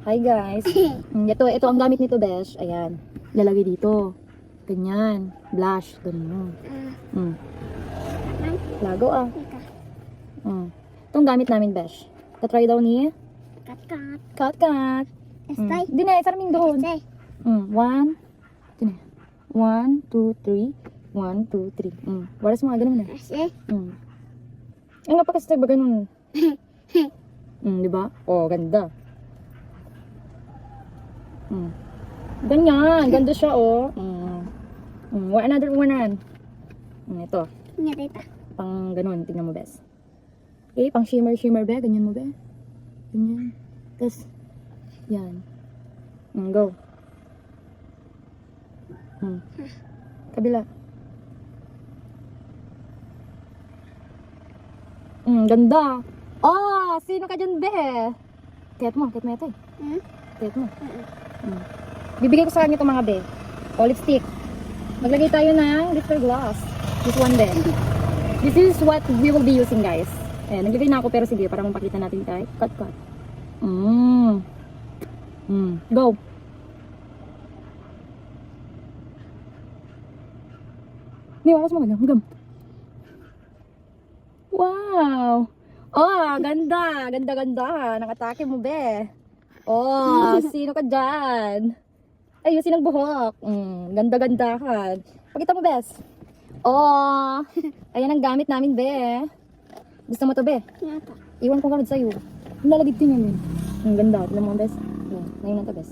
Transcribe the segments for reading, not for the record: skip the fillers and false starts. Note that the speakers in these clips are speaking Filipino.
Hi guys. Ito ang gamit nito, Besh. Ayan. Lalagay dito. Ganyan. Blush. Ganyan. Lago ah. Ito ang gamit namin, Besh. Tatry daw ni Kat. Hindi na, sarming doon. 1, 2, 3. 1, 2, 3. Waras mga ganun na. Ang napakasitag ba ganun? Diba? Oh, ganda. Ganyan. Ganda siya, oh. Another one. Ito. Pang ganun. Tingnan mo, bes. Okay, pang shimmer, be. Ganyan mo, be. Ganyan. Tapos, yan. Go. Kabila. Ganda. Oh, sino ka dyan, be? Tiyat mo ito eh. Tiyat mo. Bibigay ko sa kanya itong mga be. O, lipstick. Maglagay tayo ng lip gloss. This one, be. This is what we will be using, guys. Ayan, naglagay na ako pero sige, para mapakita natin tayo. Cut. Go. May waras mo ba? Hanggang. Wow! Oh, ganda! Ganda! Nakatake mo, be. Oh, sino ka dyan? Ayusin ang buhok. Ganda ka. Pakita mo, bes. Oh, ayan ang gamit namin, be. Gusto mo to, be? Iwan ko ka sa'yo. Ang lalagid din yun. Ang ganda. Tignan mo, bes. Ngayon na to, bes.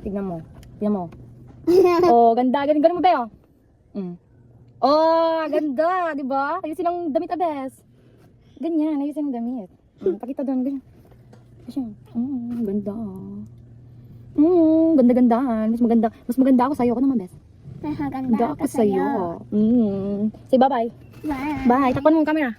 Tignan mo. Oh, ganda. Ganun mo, be, oh. Oh, ganda. Diba? Ayusin ang damit, abes. Ganyan. Ayusin ang damit. Pakita doon. Ganyan. Ganda. Ganda-gandaan. Mas maganda ako sa'yo. Ako naman, bes. Ganda ako sa'yo. Say bye-bye. Bye. Bye. Takpan mo ang camera.